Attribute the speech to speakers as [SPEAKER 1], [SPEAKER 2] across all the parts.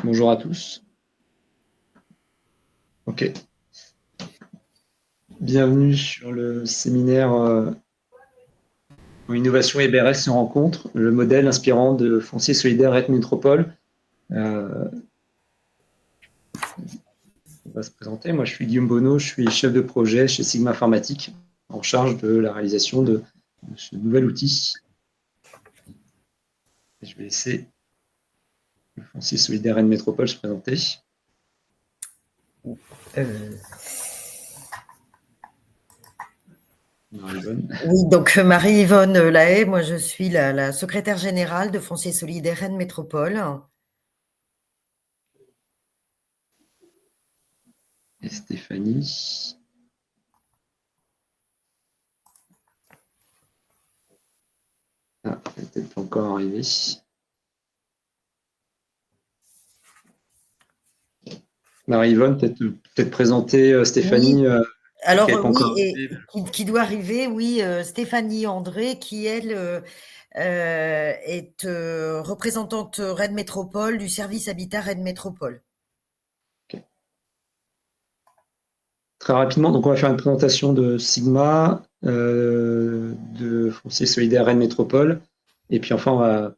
[SPEAKER 1] Bonjour à tous. Ok. Bienvenue sur le séminaire Innovation et BRS se rencontrent, le modèle inspirant de Foncier Solidaire Rennes Métropole. On va se présenter. Moi, je suis Guillaume Bonneau, je suis chef de projet chez Sigma Informatique, en charge de la réalisation de ce nouvel outil. Et je vais laisser le Foncier Solidaire Rennes Métropole se présenter.
[SPEAKER 2] Oui, donc Marie-Yvonne Lahaye, moi je suis la secrétaire générale de Foncier Solidaire Rennes Métropole.
[SPEAKER 1] Et Stéphanie. Ah, elle n'est peut-être pas encore arrivée. Marie-Yvonne, peut-être présenter Stéphanie.
[SPEAKER 2] Oui. Alors
[SPEAKER 1] Qui n'est pas
[SPEAKER 2] oui,
[SPEAKER 1] encore
[SPEAKER 2] et
[SPEAKER 1] arrivée.
[SPEAKER 2] qui doit arriver, oui, Stéphanie André, qui elle est représentante Rennes Métropole du service Habitat Rennes Métropole.
[SPEAKER 1] Okay. Très rapidement, donc on va faire une présentation de Sigma, de Foncier Solidaire Rennes Métropole, et puis enfin on va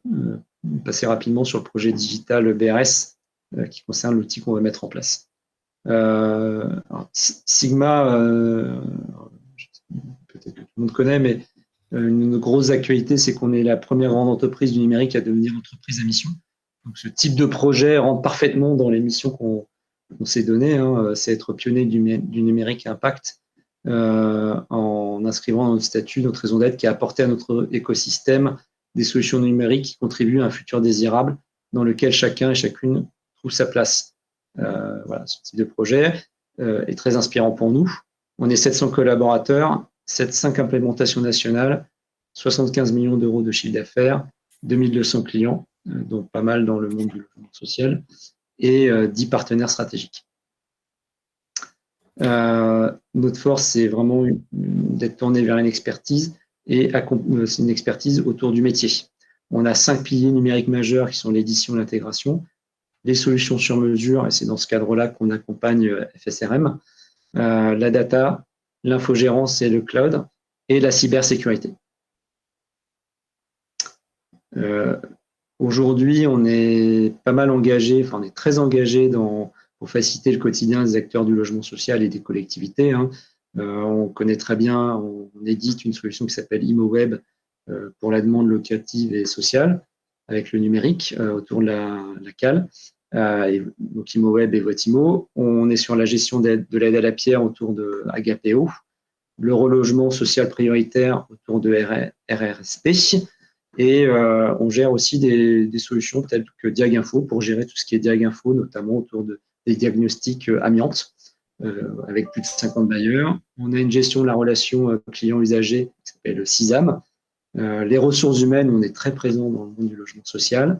[SPEAKER 1] passer rapidement sur le projet digital BRS qui concerne l'outil qu'on va mettre en place. Sigma, peut-être que tout le monde connaît, mais une grosse actualité, c'est qu'on est la première grande entreprise du numérique à devenir entreprise à mission. Donc ce type de projet rentre parfaitement dans les missions qu'on s'est données, hein, c'est être pionnier du numérique impact en inscrivant dans notre statut notre raison d'être qui a apporté à notre écosystème des solutions numériques qui contribuent à un futur désirable dans lequel chacun et chacune trouve sa place. Voilà, ce type de projet est très inspirant pour nous. On est 700 collaborateurs, 5 implémentations nationales, 75 millions d'euros de chiffre d'affaires, 2200 clients, donc pas mal dans le monde du logement social, et 10 partenaires stratégiques. Notre force, c'est vraiment d'être tourné vers une expertise, et c'est une expertise autour du métier. On a 5 piliers numériques majeurs qui sont l'édition et l'intégration, les solutions sur mesure, et c'est dans ce cadre-là qu'on accompagne FSRM, la data, l'infogérance et le cloud, et la cybersécurité. Aujourd'hui, on est pas mal engagé, enfin on est très engagé pour faciliter le quotidien des acteurs du logement social et des collectivités. Hein. On connaît très bien, on édite une solution qui s'appelle ImoWeb pour la demande locative et sociale avec le numérique autour de la CAL. Donc ImoWeb et Votimo. On est sur la gestion de l'aide à la pierre autour de Agapeo, le relogement social prioritaire autour de RRSP. Et on gère aussi des solutions telles que Diaginfo pour gérer tout ce qui est Diaginfo, notamment autour des diagnostics amiantes, avec plus de 50 bailleurs. On a une gestion de la relation client-usager qui s'appelle CISAM. Les ressources humaines, on est très présent dans le monde du logement social,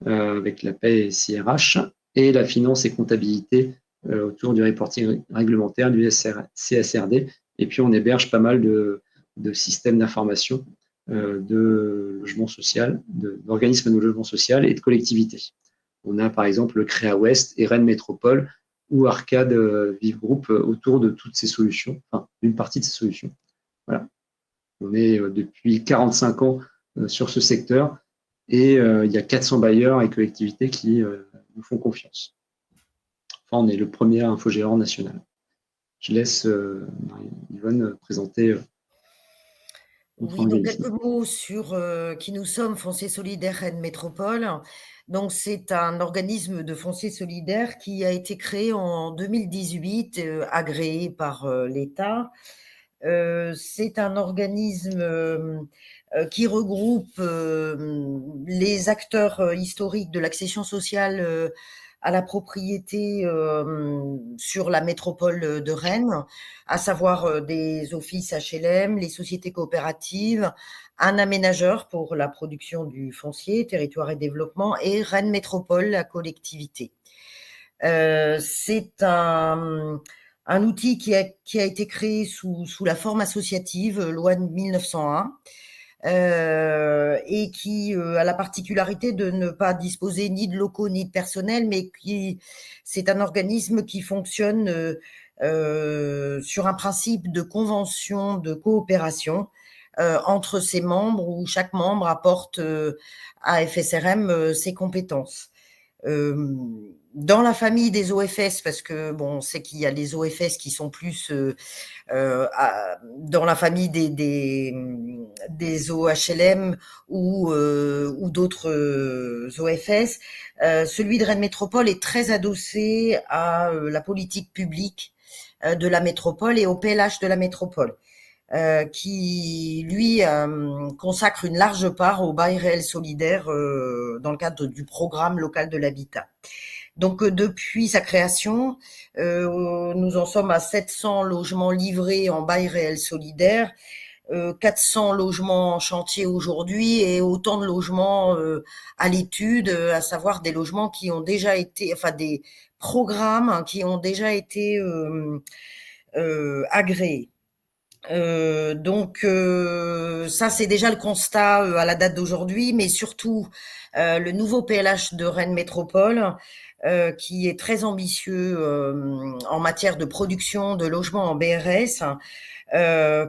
[SPEAKER 1] avec la paie et CRH, et la finance et comptabilité autour du reporting réglementaire, du CSRD. Et puis, on héberge pas mal de systèmes d'information de logement social, d'organismes de logement social et de collectivités. On a par exemple le Créa Ouest et Rennes Métropole ou Arcade Vive Group autour de toutes ces solutions, enfin une partie de ces solutions. Voilà. On est depuis 45 ans sur ce secteur et il y a 400 bailleurs et collectivités qui nous font confiance. Enfin, on est le premier infogérant national. Je laisse Yvonne présenter
[SPEAKER 2] oui, donc quelques mots sur qui nous sommes, Foncier Solidaire Rennes Métropole. Donc, c'est un organisme de foncier solidaire qui a été créé en 2018, agréé par l'État. C'est un organisme qui regroupe les acteurs historiques de l'accession sociale à la propriété sur la métropole de Rennes, à savoir des offices HLM, les sociétés coopératives, un aménageur pour la production du foncier, territoire et développement, et Rennes Métropole, la collectivité. C'est un outil qui a été créé sous la forme associative, loi de 1901, et qui a la particularité de ne pas disposer ni de locaux ni de personnel, mais c'est un organisme qui fonctionne sur un principe de convention de coopération entre ses membres, où chaque membre apporte à FSRM ses compétences. Dans la famille des OFS, parce que bon, on sait qu'il y a les OFS qui sont plus dans la famille des OHLM ou d'autres OFS, celui de Rennes Métropole est très adossé à la politique publique de la métropole et au PLH de la métropole. Qui, lui, consacre une large part au bail réel solidaire dans le cadre du programme local de l'habitat. Donc, depuis sa création, nous en sommes à 700 logements livrés en bail réel solidaire, 400 logements en chantier aujourd'hui et autant de logements à l'étude, à savoir des logements qui ont déjà été, enfin des programmes qui ont déjà été agréés. Donc ça c'est déjà le constat à la date d'aujourd'hui, mais surtout le nouveau PLH de Rennes Métropole qui est très ambitieux en matière de production de logements en BRS,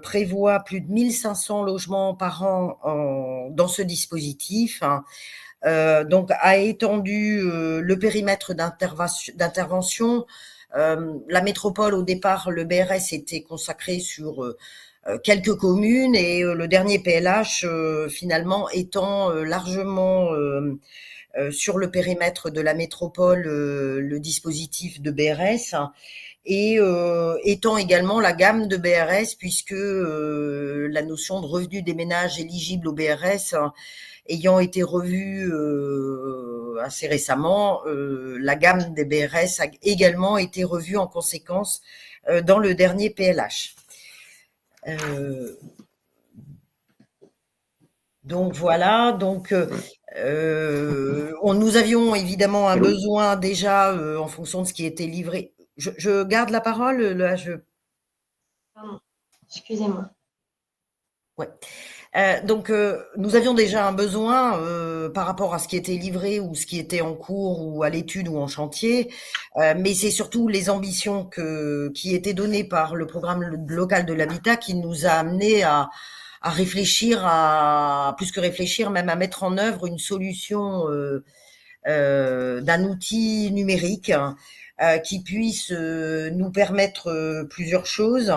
[SPEAKER 2] prévoit plus de 1500 logements par an dans ce dispositif. Donc a étendu le périmètre d'intervention. La métropole, au départ, le BRS était consacré sur quelques communes et le dernier PLH, finalement, étant largement sur le périmètre de la métropole le dispositif de BRS et étant également la gamme de BRS puisque la notion de revenu des ménages éligibles au BRS ayant été revue assez récemment, la gamme des BRS a également été revue en conséquence dans le dernier PLH. Donc voilà, donc nous avions évidemment un besoin déjà en fonction de ce qui était livré. Je garde la parole, là
[SPEAKER 3] Pardon, excusez-moi.
[SPEAKER 2] Ouais. Donc nous avions déjà un besoin par rapport à ce qui était livré ou ce qui était en cours ou à l'étude ou en chantier, mais c'est surtout les ambitions qui étaient données par le programme local de l'habitat qui nous a amené à réfléchir, plus que réfléchir, même à mettre en œuvre une solution d'un outil numérique qui puisse nous permettre plusieurs choses.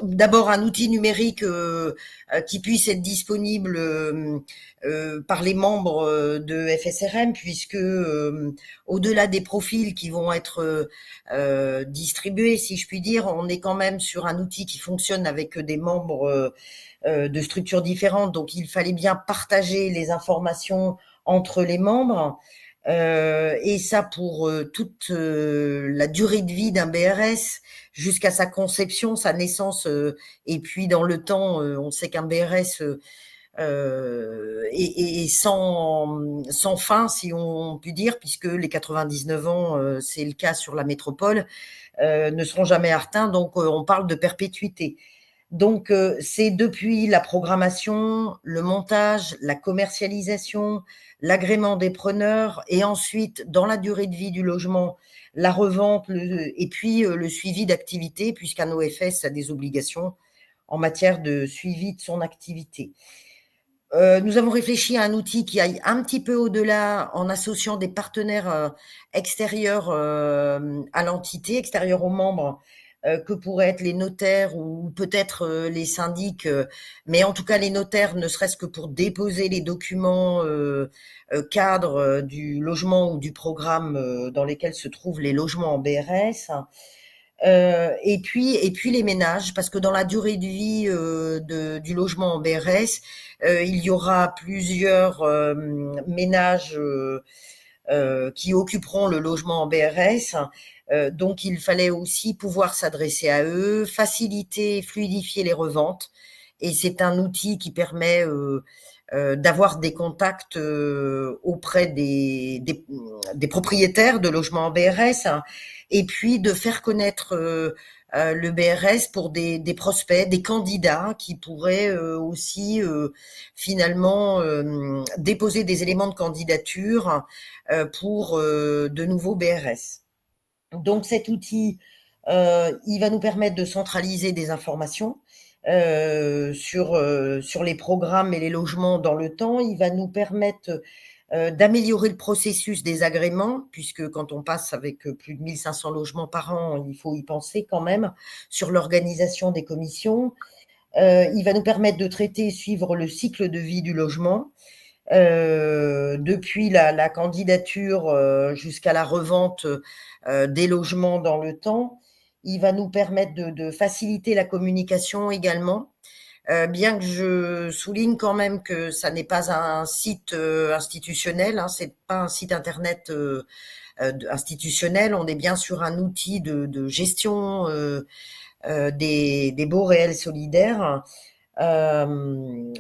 [SPEAKER 2] D'abord un outil numérique qui puisse être disponible par les membres de FSRM, puisque au-delà des profils qui vont être distribués, si je puis dire, on est quand même sur un outil qui fonctionne avec des membres de structures différentes, donc il fallait bien partager les informations entre les membres. Et ça pour toute la durée de vie d'un BRS jusqu'à sa conception, sa naissance, et puis dans le temps, on sait qu'un BRS est sans fin, si on peut dire, puisque les 99 ans, c'est le cas sur la métropole, ne seront jamais atteints, donc on parle de perpétuité. Donc, c'est depuis la programmation, le montage, la commercialisation, l'agrément des preneurs et ensuite, dans la durée de vie du logement, la revente et puis le suivi d'activité, puisqu'un OFS a des obligations en matière de suivi de son activité. Nous avons réfléchi à un outil qui aille un petit peu au-delà en associant des partenaires extérieurs à l'entité, extérieurs aux membres, que pourraient être les notaires ou peut-être les syndics, mais en tout cas les notaires, ne serait-ce que pour déposer les documents cadres du logement ou du programme dans lesquels se trouvent les logements en BRS. Et puis les ménages, parce que dans la durée de vie du logement en BRS, il y aura plusieurs ménages qui occuperont le logement en BRS. Donc, il fallait aussi pouvoir s'adresser à eux, faciliter, fluidifier les reventes. Et c'est un outil qui permet d'avoir des contacts auprès des des propriétaires de logements en BRS, hein, et puis de faire connaître le BRS pour des prospects, des candidats qui pourraient aussi finalement déposer des éléments de candidature pour de nouveaux BRS. Donc cet outil, il va nous permettre de centraliser des informations sur les programmes et les logements dans le temps. Il va nous permettre d'améliorer le processus des agréments, puisque quand on passe avec plus de 1500 logements par an, il faut y penser quand même sur l'organisation des commissions. Il va nous permettre de traiter et suivre le cycle de vie du logement, depuis la candidature jusqu'à la revente des logements dans le temps. Il va nous permettre de faciliter la communication également. Bien que je souligne quand même que ça n'est pas un site institutionnel, hein, c'est pas un site internet institutionnel, on est bien sur un outil de gestion des baux réels solidaires,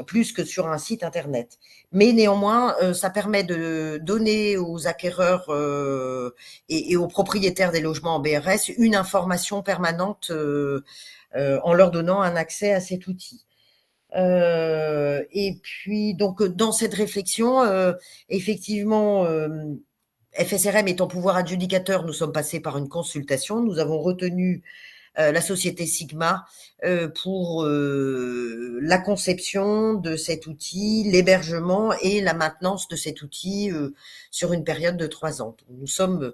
[SPEAKER 2] plus que sur un site internet. Mais néanmoins, ça permet de donner aux acquéreurs et aux propriétaires des logements en BRS une information permanente en leur donnant un accès à cet outil. Et puis, donc, dans cette réflexion, effectivement, FSRM étant pouvoir adjudicateur, nous sommes passés par une consultation. Nous avons retenu la société Sigma pour la conception de cet outil, l'hébergement et la maintenance de cet outil sur une période de 3 ans. Nous sommes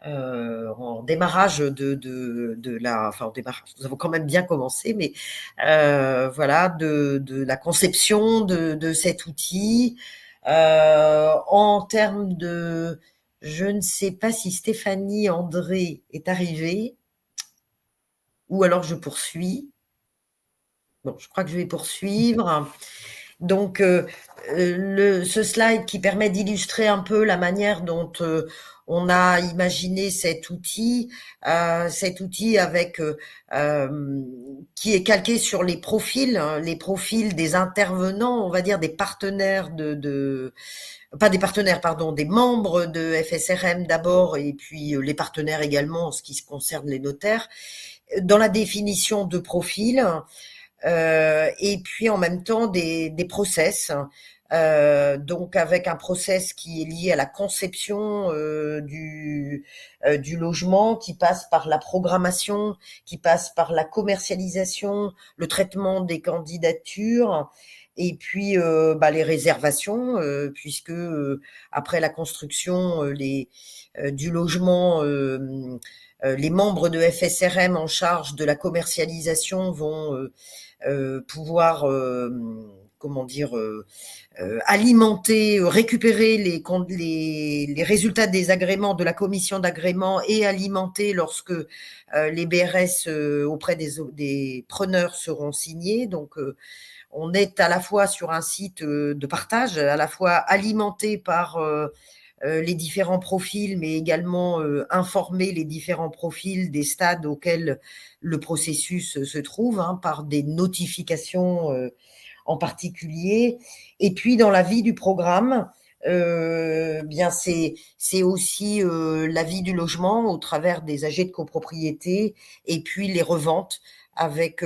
[SPEAKER 2] en démarrage en démarrage, nous avons quand même bien commencé, mais voilà, de la conception de cet outil. En termes de, je ne sais pas si Stéphanie André est arrivée, ou alors je poursuis. Bon, je crois que je vais poursuivre. Donc, ce slide qui permet d'illustrer un peu la manière dont on a imaginé cet outil avec qui est calqué sur les profils des intervenants, on va dire des partenaires pas des partenaires, pardon, des membres de FSRM d'abord, et puis les partenaires également en ce qui concerne les notaires, dans la définition de profil. Et puis en même temps des process, donc avec un process qui est lié à la conception du logement, qui passe par la programmation, qui passe par la commercialisation, le traitement des candidatures, et puis les réservations, puisque après la construction du logement, les membres de FSRM en charge de la commercialisation vont pouvoir alimenter, récupérer les résultats des agréments de la commission d'agrément et alimenter lorsque les BRS auprès des preneurs seront signés. Donc on est à la fois sur un site de partage, à la fois alimenté par les différents profils, mais également informer les différents profils des stades auxquels le processus se trouve, hein, par des notifications en particulier. Et puis dans la vie du programme, bien c'est aussi la vie du logement au travers des AG de copropriété et puis les reventes avec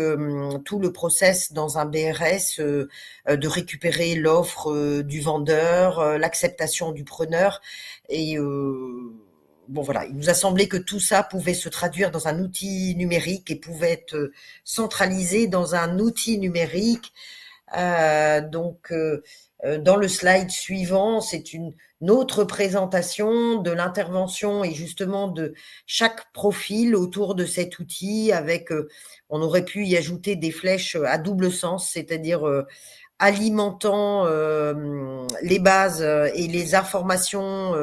[SPEAKER 2] tout le process dans un BRS de récupérer l'offre du vendeur, l'acceptation du preneur. Et bon voilà, il nous a semblé que tout ça pouvait se traduire dans un outil numérique et pouvait être centralisé dans un outil numérique. Donc dans le slide suivant, c'est une autre présentation de l'intervention et justement de chaque profil autour de cet outil avec, on aurait pu y ajouter des flèches à double sens, c'est-à-dire alimentant les bases et les informations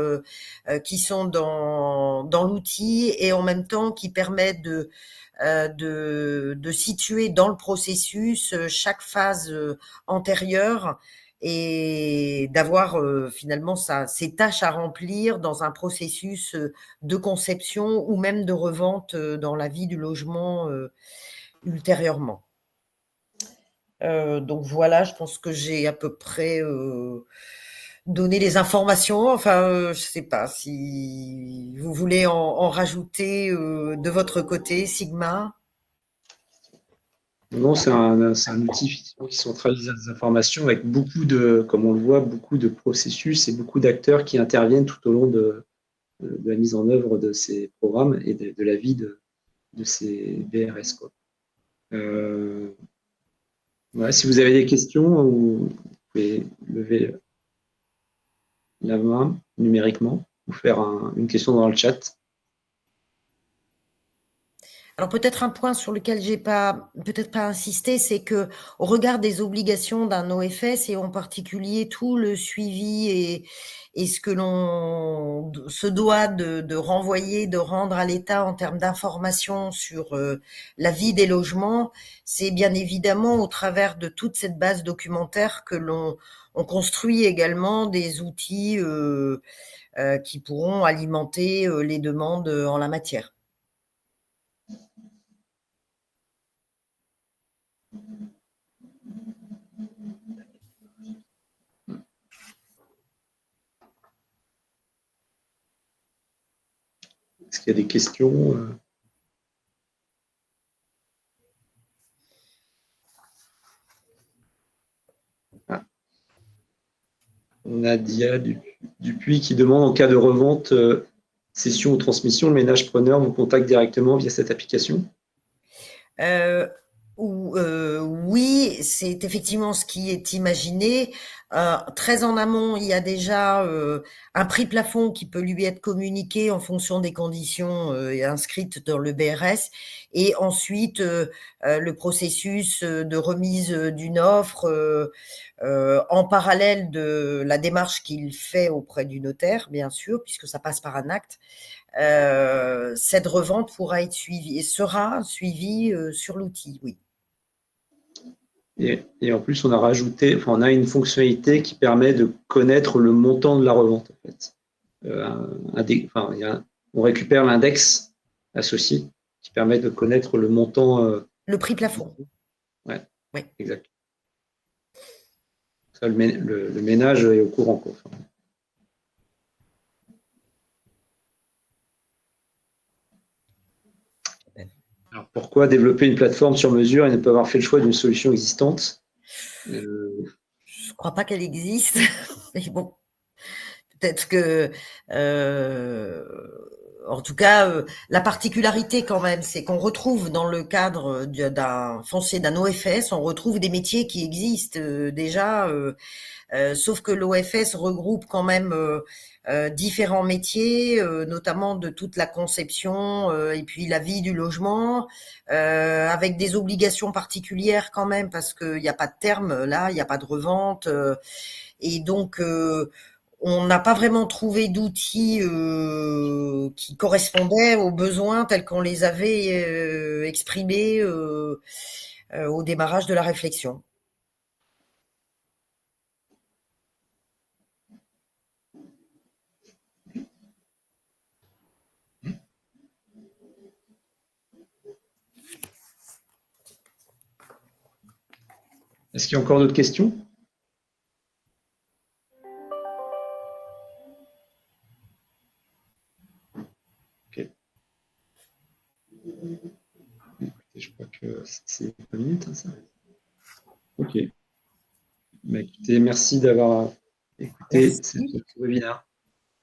[SPEAKER 2] qui sont dans l'outil et en même temps qui permettent de situer dans le processus chaque phase antérieure et d'avoir finalement ces tâches à remplir dans un processus de conception ou même de revente dans la vie du logement ultérieurement. Donc voilà, je pense que j'ai à peu près donner les informations. Enfin, je sais pas si vous voulez en rajouter de votre côté, Sigma.
[SPEAKER 1] Non, c'est un outil effectivement, qui centralise les informations avec beaucoup de, comme on le voit, beaucoup de processus et beaucoup d'acteurs qui interviennent tout au long de la mise en œuvre de ces programmes et de la vie de ces BRS, quoi. Ouais, si vous avez des questions, vous pouvez lever la main numériquement ou faire une question dans le chat.
[SPEAKER 2] Alors peut-être un point sur lequel j'ai pas peut-être pas insisté, c'est que au regard des obligations d'un OFS et en particulier tout le suivi et ce que l'on se doit de renvoyer, de rendre à l'État en termes d'informations sur la vie des logements, c'est bien évidemment au travers de toute cette base documentaire que on construit également des outils qui pourront alimenter les demandes en la matière.
[SPEAKER 1] Est-ce qu'il y a des questions? Nadia Dupuis qui demande en cas de revente, cession ou transmission, le ménage preneur vous contacte directement via cette application?
[SPEAKER 2] Oui, c'est effectivement ce qui est imaginé. Très en amont, il y a déjà un prix plafond qui peut lui être communiqué en fonction des conditions inscrites dans le BRS. Et ensuite, le processus de remise d'une offre en parallèle de la démarche qu'il fait auprès du notaire, bien sûr, puisque ça passe par un acte. Cette revente pourra être suivie et sera suivie sur l'outil, oui.
[SPEAKER 1] Et en plus, on a rajouté, enfin, on a une fonctionnalité qui permet de connaître le montant de la revente. En fait. On récupère l'index associé qui permet de connaître le montant.
[SPEAKER 2] Le prix plafond.
[SPEAKER 1] Ouais,
[SPEAKER 2] oui.
[SPEAKER 1] Exact. Ça, le ménage est au courant, quoi. Alors pourquoi développer une plateforme sur mesure et ne pas avoir fait le choix d'une solution existante?
[SPEAKER 2] Je ne crois pas qu'elle existe, mais bon, peut-être que, en tout cas, la particularité quand même, c'est qu'on retrouve dans le cadre d'un foncier, d'un OFS, on retrouve des métiers qui existent déjà, sauf que l'OFS regroupe quand même différents métiers, notamment de toute la conception et puis la vie du logement, avec des obligations particulières quand même parce qu'il n'y a pas de terme là, il n'y a pas de revente, et donc on n'a pas vraiment trouvé d'outils qui correspondaient aux besoins tels qu'on les avait exprimés au démarrage de la réflexion.
[SPEAKER 1] Est-ce qu'il y a encore d'autres questions? Ok. Je crois que c'est 20 minutes, hein, ça. Ok. Bah, écoutez, merci d'avoir écouté ce webinaire.